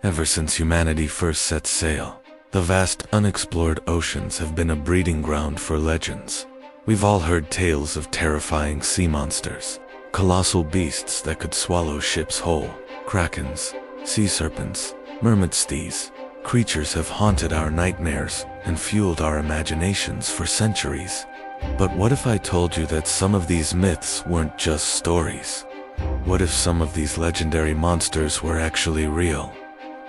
Ever since humanity first set sail, the vast unexplored oceans have been a breeding ground for legends. We've all heard tales of terrifying sea monsters, colossal beasts that could swallow ships whole, krakens, sea serpents, mermaids. Creatures have haunted our nightmares and fueled our imaginations for centuries. But what if I told you that some of these myths weren't just stories? What if some of these legendary monsters were actually real?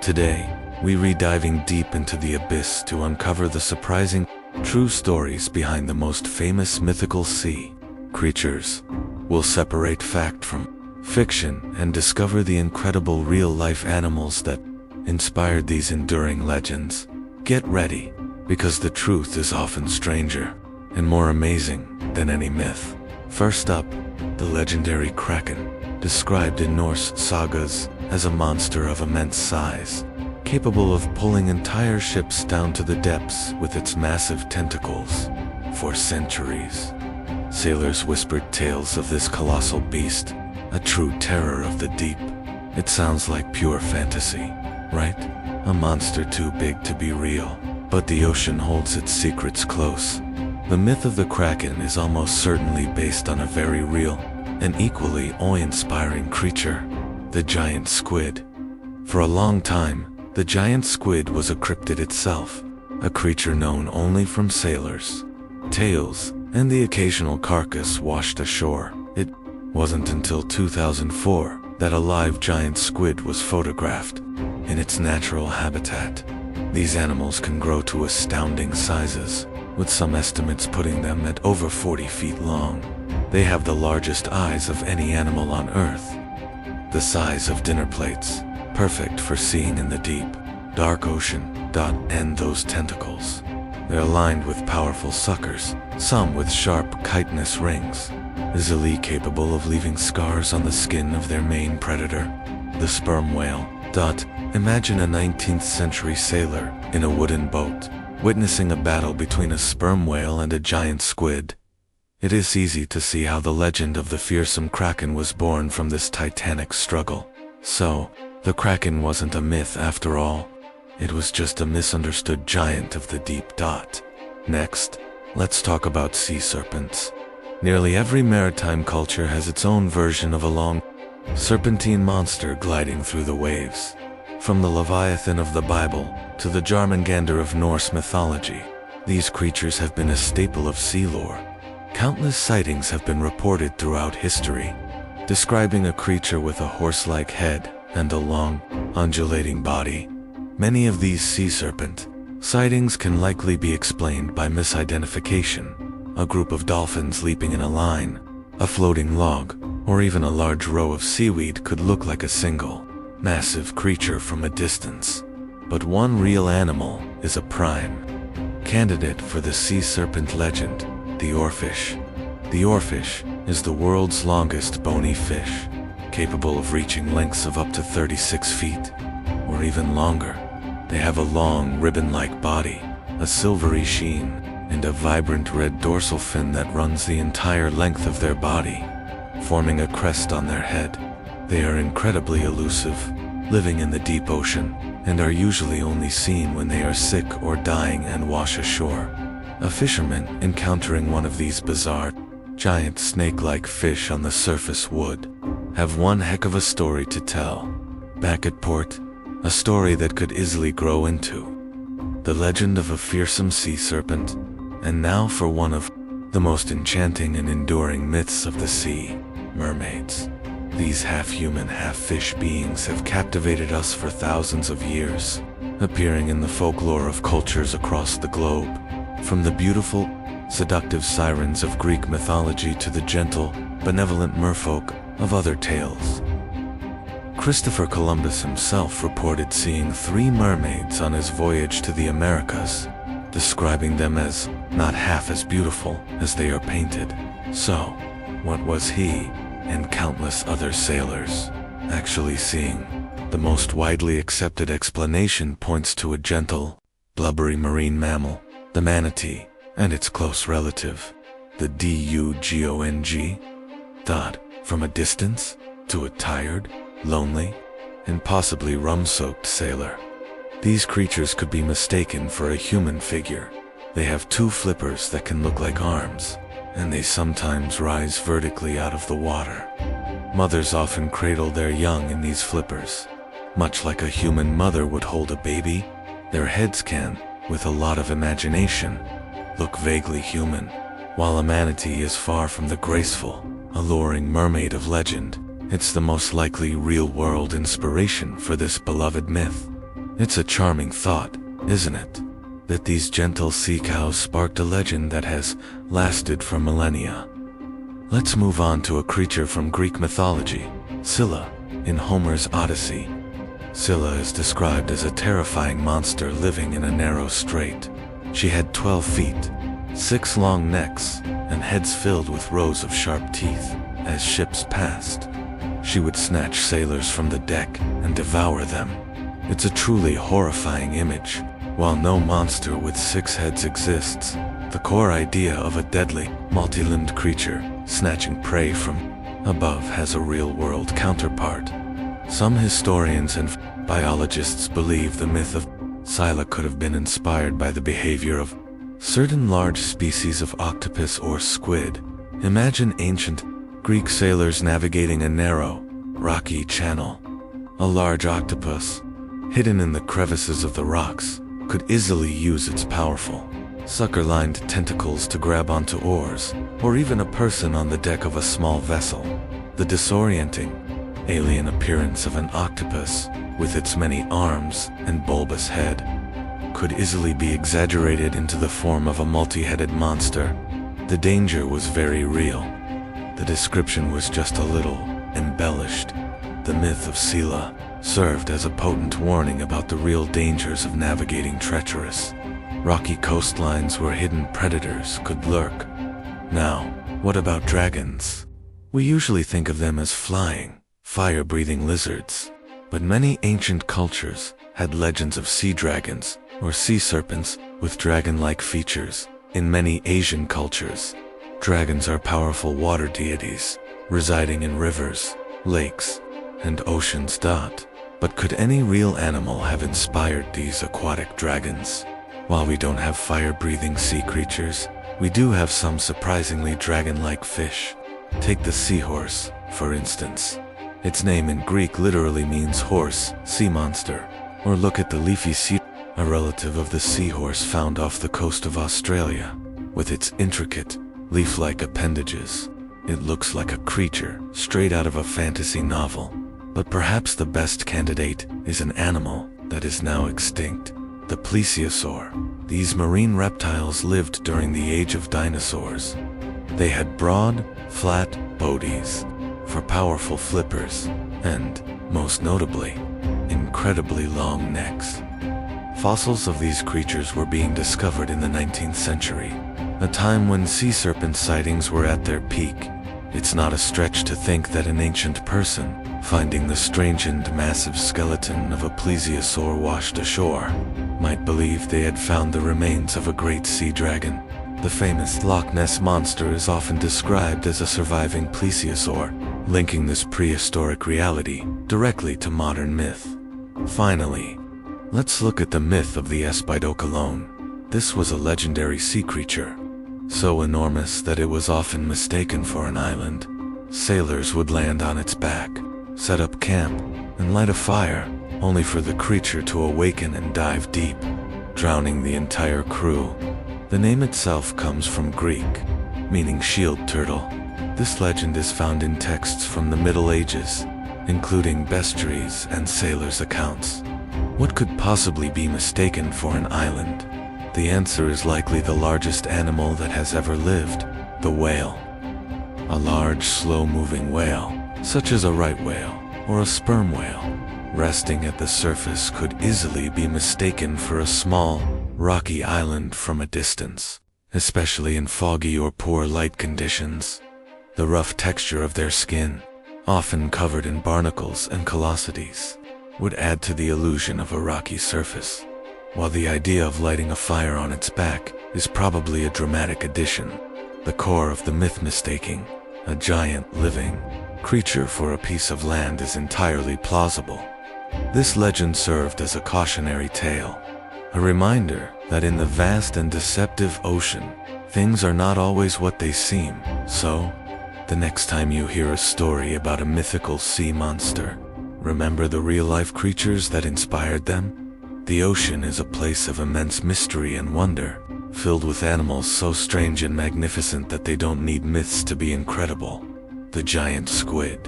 Today, we're diving deep into the abyss to uncover the surprising, true stories behind the most famous mythical sea creatures. We'll separate fact from fiction and discover the incredible real-life animals that inspired these enduring legends. Get ready, because the truth is often stranger and more amazing than any myth. First up, the legendary Kraken, described in Norse sagas as a monster of immense size, capable of pulling entire ships down to the depths with its massive tentacles. For centuries, sailors whispered tales of this colossal beast, a true terror of the deep. It sounds like pure fantasy, right? A monster too big to be real, but the ocean holds its secrets close. The myth of the Kraken is almost certainly based on a very real and equally awe-inspiring creature, the giant squid. For a long time, the giant squid was a cryptid itself, a creature known only from sailors' tales and the occasional carcass washed ashore. It wasn't until 2004 that a live giant squid was photographed in its natural habitat. These animals can grow to astounding sizes, with some estimates putting them at over 40 feet long. They have the largest eyes of any animal on Earth, the size of dinner plates, perfect for seeing in the deep, dark ocean. And those tentacles. They're lined with powerful suckers, some with sharp chitinous rings, easily capable of leaving scars on the skin of their main predator, the sperm whale. Imagine a 19th century sailor in a wooden boat, witnessing a battle between a sperm whale and a giant squid. It is easy to see how the legend of the fearsome Kraken was born from this titanic struggle. So, the Kraken wasn't a myth after all. It was just a misunderstood giant of the deep. Next, let's talk about sea serpents. Nearly every maritime culture has its own version of a long, serpentine monster gliding through the waves. From the Leviathan of the Bible to the Jormungandr of Norse mythology, these creatures have been a staple of sea lore. Countless sightings have been reported throughout history, describing a creature with a horse-like head and a long, undulating body. Many of these sea serpent sightings can likely be explained by misidentification, a group of dolphins leaping in a line, a floating log, or even a large row of seaweed could look like a single, massive creature from a distance. But one real animal is a prime candidate for the sea serpent legend, the oarfish. The oarfish is the world's longest bony fish, capable of reaching lengths of up to 36 feet, or even longer. They have a long, ribbon-like body, a silvery sheen, and a vibrant red dorsal fin that runs the entire length of their body, forming a crest on their head. They are incredibly elusive, living in the deep ocean, and are usually only seen when they are sick or dying and wash ashore. A fisherman encountering one of these bizarre, giant snake-like fish on the surface would have one heck of a story to tell. Back at port, a story that could easily grow into the legend of a fearsome sea serpent. And now for one of the most enchanting and enduring myths of the sea, mermaids. These half-human, half-fish beings have captivated us for thousands of years, appearing in the folklore of cultures across the globe. From the beautiful, seductive sirens of Greek mythology to the gentle, benevolent merfolk of other tales. Christopher Columbus himself reported seeing 3 mermaids on his voyage to the Americas, describing them as not half as beautiful as they are painted. So, what was he, and countless other sailors, actually seeing? The most widely accepted explanation points to a gentle, blubbery marine mammal, the manatee, and its close relative, the dugong. From a distance, to a tired, lonely, and possibly rum-soaked sailor. These creatures could be mistaken for a human figure. They have two flippers that can look like arms, and they sometimes rise vertically out of the water. Mothers often cradle their young in these flippers. Much like a human mother would hold a baby, their heads can, with a lot of imagination, look vaguely human. While a manatee is far from the graceful, alluring mermaid of legend, it's the most likely real-world inspiration for this beloved myth. It's a charming thought, isn't it? That these gentle sea cows sparked a legend that has lasted for millennia. Let's move on to a creature from Greek mythology, Scylla, in Homer's Odyssey. Scylla is described as a terrifying monster living in a narrow strait. She had 12 feet, 6 long necks, and heads filled with rows of sharp teeth. As ships passed, she would snatch sailors from the deck and devour them. It's a truly horrifying image. While no monster with 6 heads exists, the core idea of a deadly, multi-limbed creature snatching prey from above has a real-world counterpart. Some historians and biologists believe the myth of Scylla could have been inspired by the behavior of certain large species of octopus or squid. Imagine ancient Greek sailors navigating a narrow, rocky channel. A large octopus, hidden in the crevices of the rocks, could easily use its powerful, sucker-lined tentacles to grab onto oars, or even a person on the deck of a small vessel. The disorienting, alien appearance of an octopus, with its many arms and bulbous head, could easily be exaggerated into the form of a multi-headed monster. The danger was very real. The description was just a little embellished. The myth of Scylla served as a potent warning about the real dangers of navigating treacherous, rocky coastlines where hidden predators could lurk. Now, what about dragons? We usually think of them as flying, fire-breathing lizards, but many ancient cultures had legends of sea dragons or sea serpents with dragon-like features. In many Asian cultures, dragons are powerful water deities, residing in rivers, lakes, and oceans. But could any real animal have inspired these aquatic dragons? While we don't have fire-breathing sea creatures, we do have some surprisingly dragon-like fish. Take the seahorse, for instance. Its name in Greek literally means horse, sea monster. Or look at the leafy sea, a relative of the seahorse found off the coast of Australia. With its intricate, leaf-like appendages, it looks like a creature straight out of a fantasy novel. But perhaps the best candidate is an animal that is now extinct, the plesiosaur. These marine reptiles lived during the age of dinosaurs. They had broad, flat bodies for powerful flippers and, most notably, incredibly long necks. Fossils of these creatures were being discovered in the 19th century, a time when sea serpent sightings were at their peak. It's not a stretch to think that an ancient person, finding the strange and massive skeleton of a plesiosaur washed ashore, might believe they had found the remains of a great sea dragon. The famous Loch Ness Monster is often described as a surviving plesiosaur, linking this prehistoric reality directly to modern myth. Finally, let's look at the myth of the Espidocalone. This was a legendary sea creature, so enormous that it was often mistaken for an island. Sailors would land on its back, set up camp, and light a fire, only for the creature to awaken and dive deep, drowning the entire crew. The name itself comes from Greek, meaning shield turtle. This legend is found in texts from the Middle Ages, including bestiaries and sailors' accounts. What could possibly be mistaken for an island? The answer is likely the largest animal that has ever lived, the whale. A large, slow-moving whale, such as a right whale or a sperm whale, resting at the surface could easily be mistaken for a small, rocky island from a distance, especially in foggy or poor light conditions. The rough texture of their skin, often covered in barnacles and callosities, would add to the illusion of a rocky surface. While the idea of lighting a fire on its back is probably a dramatic addition, the core of the myth mistaking a giant living creature for a piece of land is entirely plausible. This legend served as a cautionary tale, a reminder that in the vast and deceptive ocean, things are not always what they seem. So, the next time you hear a story about a mythical sea monster, remember the real-life creatures that inspired them? The ocean is a place of immense mystery and wonder, filled with animals so strange and magnificent that they don't need myths to be incredible. The giant squid,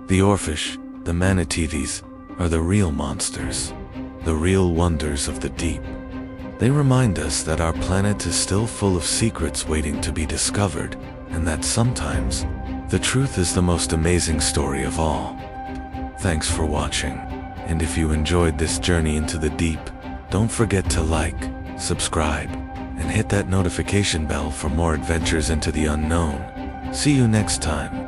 the oarfish, the manatees are the real monsters, the real wonders of the deep. They remind us that our planet is still full of secrets waiting to be discovered, and that sometimes, the truth is the most amazing story of all. Thanks for watching, and if you enjoyed this journey into the deep, don't forget to like, subscribe, and hit that notification bell for more adventures into the unknown. See you next time.